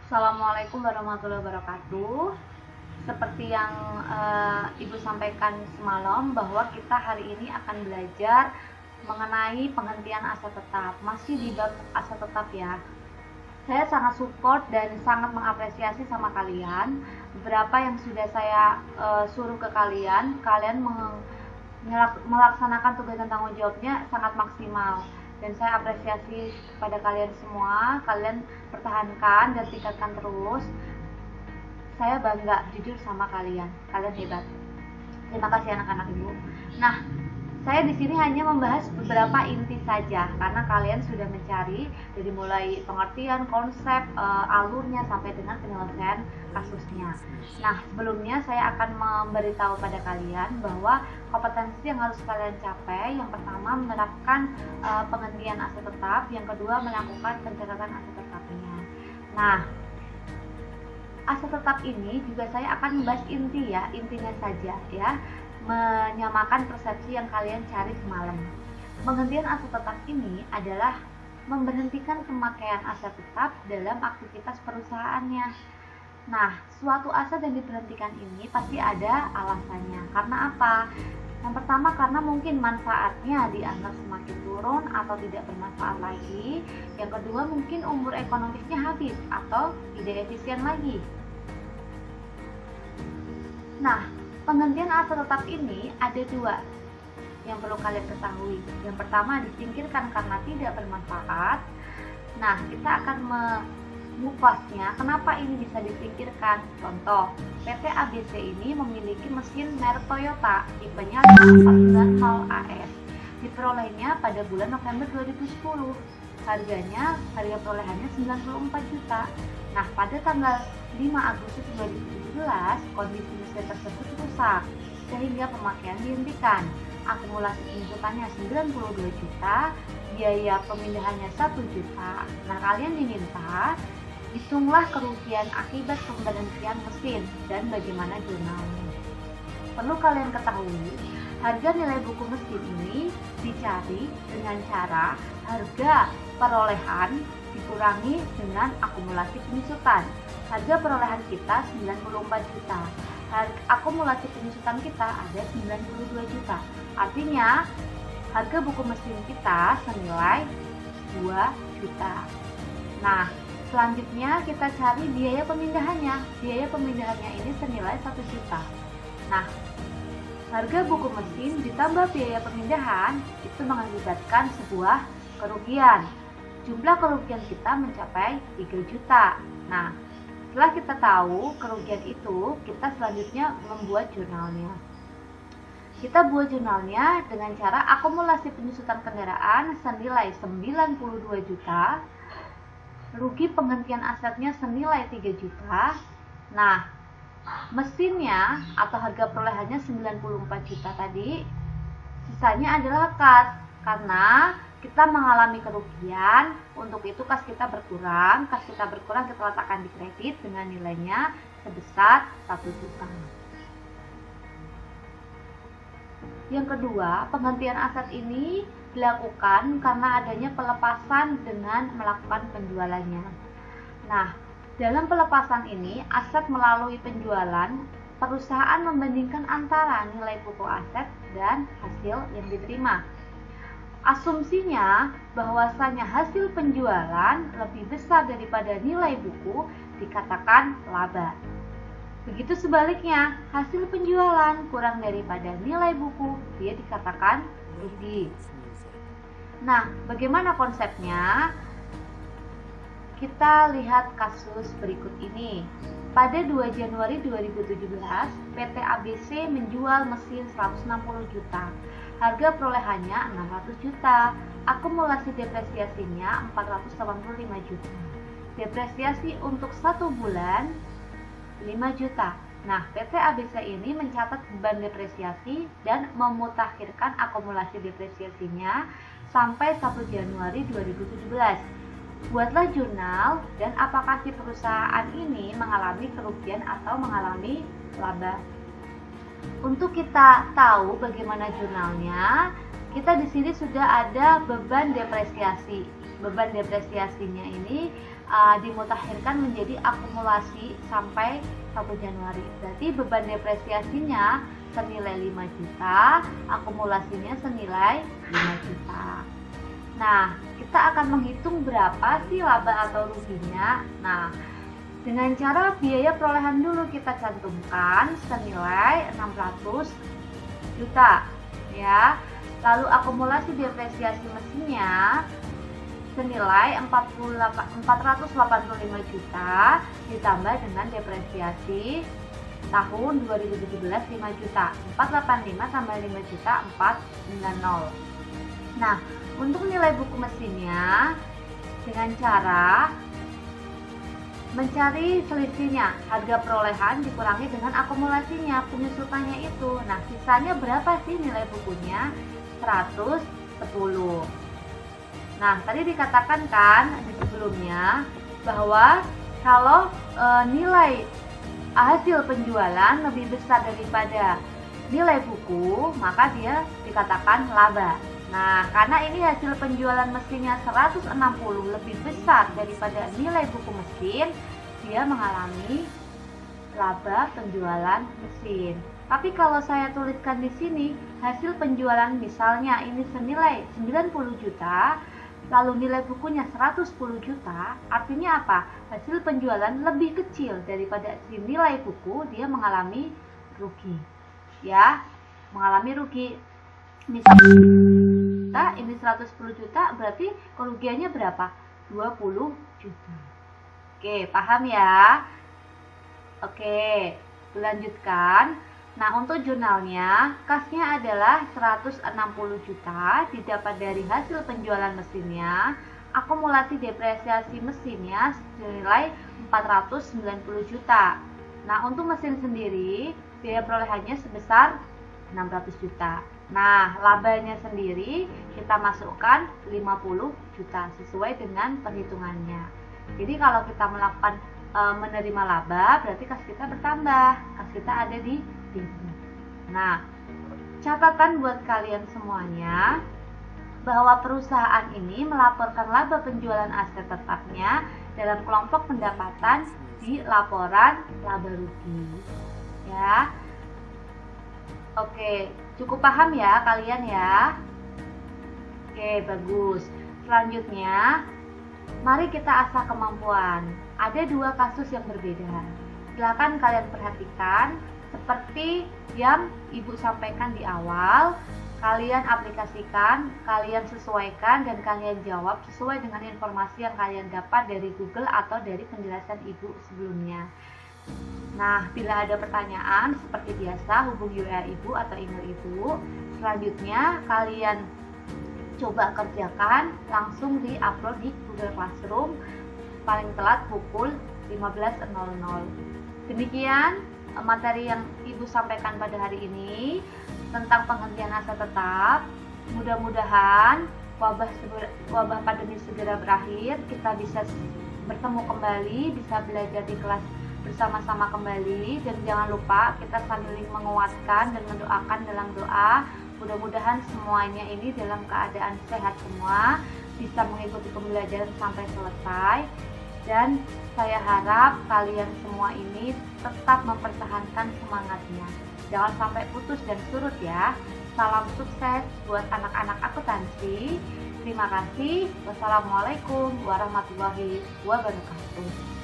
Assalamualaikum warahmatullahi wabarakatuh. Seperti yang Ibu sampaikan semalam bahwa kita hari ini akan belajar mengenai penghentian aset tetap. Masih di bab aset tetap ya. Saya sangat support dan sangat mengapresiasi sama kalian. Beberapa yang sudah saya suruh ke kalian melaksanakan tugas dan tanggung jawabnya sangat maksimal. Dan saya apresiasi kepada kalian semua. Kalian pertahankan dan tingkatkan terus. Saya bangga jujur sama kalian hebat. Terima kasih anak-anak Ibu. Nah, saya di sini hanya membahas beberapa inti saja karena kalian sudah mencari dari mulai pengertian konsep, alurnya sampai dengan penyelesaian kasusnya. Nah, sebelumnya saya akan memberitahu pada kalian bahwa kompetensi yang harus kalian capai, yang pertama menerapkan penghentian aset tetap, yang kedua melakukan pencatatan aset tetapnya. Nah, aset tetap ini juga saya akan membahas intinya saja ya, menyamakan persepsi yang kalian cari semalam. Penghentian aset tetap ini adalah memberhentikan pemakaian aset tetap dalam aktivitas perusahaannya. Nah, suatu aset yang diberhentikan ini pasti ada alasannya. Karena apa? Yang pertama karena mungkin manfaatnya dianggap semakin turun atau tidak bermanfaat lagi. Yang kedua mungkin umur ekonomisnya habis atau tidak efisien lagi. Nah, penghentian aset tetap ini ada dua yang perlu kalian ketahui. Yang pertama disingkirkan karena tidak bermanfaat. Nah, kita akan mengupas,nya kenapa ini bisa disingkirkan. Contoh, PT ABC ini memiliki mesin merek Toyota tipenya 549 Val AS. Diperolehnya pada bulan November 2010. Harga perolehannya 94 juta. Nah, pada tanggal 5 Agustus 2017, kondisi mesin tersebut rusak sehingga pemakaian dihentikan. Akumulasi penuntutannya 92 juta, biaya pemindahannya 1 juta. Nah, kalian diminta hitunglah kerugian akibat pemberhentian mesin dan bagaimana jurnalnya. Perlu kalian ketahui, harga nilai buku mesin ini dicari dengan cara harga perolehan dikurangi dengan akumulasi penyusutan. Harga perolehan kita 94 juta. Akumulasi penyusutan kita ada 92 juta. Artinya, harga buku mesin kita senilai 2 juta. Nah, selanjutnya kita cari biaya pemindahannya. Biaya pemindahannya ini senilai 1 juta. Nah, harga buku mesin ditambah biaya pemindahan itu mengakibatkan sebuah kerugian. Jumlah kerugian kita mencapai 3 juta. Nah, setelah kita tahu kerugian itu, kita selanjutnya membuat jurnalnya. Kita buat jurnalnya dengan cara akumulasi penyusutan kendaraan senilai 92 juta, rugi penghentian asetnya senilai 3 juta. Nah, mesinnya atau harga perolehannya 94 juta tadi, sisanya adalah kas karena kita mengalami kerugian. Untuk itu kas kita berkurang kita letakkan di kredit dengan nilainya sebesar 1 juta. Yang kedua, penghentian aset ini dilakukan karena adanya pelepasan dengan melakukan penjualannya. Nah, dalam pelepasan ini, aset melalui penjualan, perusahaan membandingkan antara nilai pokok aset dan hasil yang diterima. Asumsinya bahwasanya hasil penjualan lebih besar daripada nilai buku dikatakan laba. Begitu sebaliknya, hasil penjualan kurang daripada nilai buku, dia dikatakan rugi. Nah, bagaimana konsepnya? Kita lihat kasus berikut ini. Pada 2 Januari 2017, PT ABC menjual mesin 160 juta. Harga perolehannya 600 juta. Akumulasi depresiasinya 485 juta. Depresiasi untuk 1 bulan 5 juta. Nah, PT ABC ini mencatat beban depresiasi dan memutakhirkan akumulasi depresiasinya sampai 1 Januari 2017. Buatlah jurnal dan apakah si perusahaan ini mengalami kerugian atau mengalami laba. Untuk kita tahu bagaimana jurnalnya, kita di sini sudah ada beban depresiasi. beban depresiasinya ini dimutakhirkan menjadi akumulasi sampai 1 Januari. Berarti beban depresiasinya senilai 5 juta, akumulasinya senilai 5 juta. Nah, kita akan menghitung berapa sih laba atau ruginya. Nah, dengan cara biaya perolehan dulu kita cantumkan senilai 600 juta ya. Lalu akumulasi depresiasi mesinnya senilai 485 juta ditambah dengan depresiasi tahun 2017 5 juta. 485 tambah 5 juta 490. Nah, untuk nilai buku mesinnya dengan cara mencari selisihnya, harga perolehan dikurangi dengan akumulasinya, penyusutannya itu. Nah, sisanya berapa sih nilai bukunya? 110. Nah, tadi dikatakan kan di sebelumnya bahwa kalau nilai hasil penjualan lebih besar daripada nilai buku, maka dia dikatakan laba. Nah, karena ini hasil penjualan mesinnya 160 lebih besar daripada nilai buku mesin, dia mengalami laba penjualan mesin. Tapi kalau saya tuliskan di sini, hasil penjualan misalnya ini senilai 90 juta, lalu nilai bukunya 110 juta, artinya apa? Hasil penjualan lebih kecil daripada nilai buku, dia mengalami rugi. Ya, mengalami rugi. Misalnya ini 110 juta, berarti kerugiannya berapa? 20 juta. Oke, paham ya? Oke, dilanjutkan. Nah, untuk jurnalnya, kasnya adalah 160 juta didapat dari hasil penjualan mesinnya, akumulasi depresiasi mesinnya senilai 490 juta. Nah, untuk mesin sendiri, biaya perolehannya sebesar 600 juta. Nah, labanya sendiri kita masukkan 50 juta sesuai dengan perhitungannya. Jadi kalau kita melakukan menerima laba, berarti kas kita bertambah. Kas kita ada di sini. Nah, catatan buat kalian semuanya bahwa perusahaan ini melaporkan laba penjualan aset tetapnya dalam kelompok pendapatan di laporan laba rugi. Ya. Oke, cukup paham ya kalian ya? Oke, bagus. Selanjutnya, mari kita asah kemampuan. Ada 2 kasus yang berbeda. Silakan kalian perhatikan seperti yang Ibu sampaikan di awal. Kalian aplikasikan, kalian sesuaikan, dan kalian jawab sesuai dengan informasi yang kalian dapat dari Google atau dari penjelasan Ibu sebelumnya. Nah, bila ada pertanyaan seperti biasa, hubungi WA Ibu atau email Ibu. Selanjutnya, kalian coba kerjakan, langsung di-upload di Google Classroom paling telat pukul 15.00. Demikian materi yang Ibu sampaikan pada hari ini tentang penghentian aset tetap. Mudah-mudahan wabah pandemi segera berakhir, kita bisa bertemu kembali, bisa belajar di kelas bersama-sama kembali, dan jangan lupa kita saling menguatkan dan mendoakan dalam doa. Mudah-mudahan semuanya ini dalam keadaan sehat semua, bisa mengikuti pembelajaran sampai selesai, dan saya harap kalian semua ini tetap mempertahankan semangatnya. Jangan sampai putus dan surut ya. Salam sukses buat anak-anak akuntansi. Terima kasih. Wassalamualaikum warahmatullahi wabarakatuh.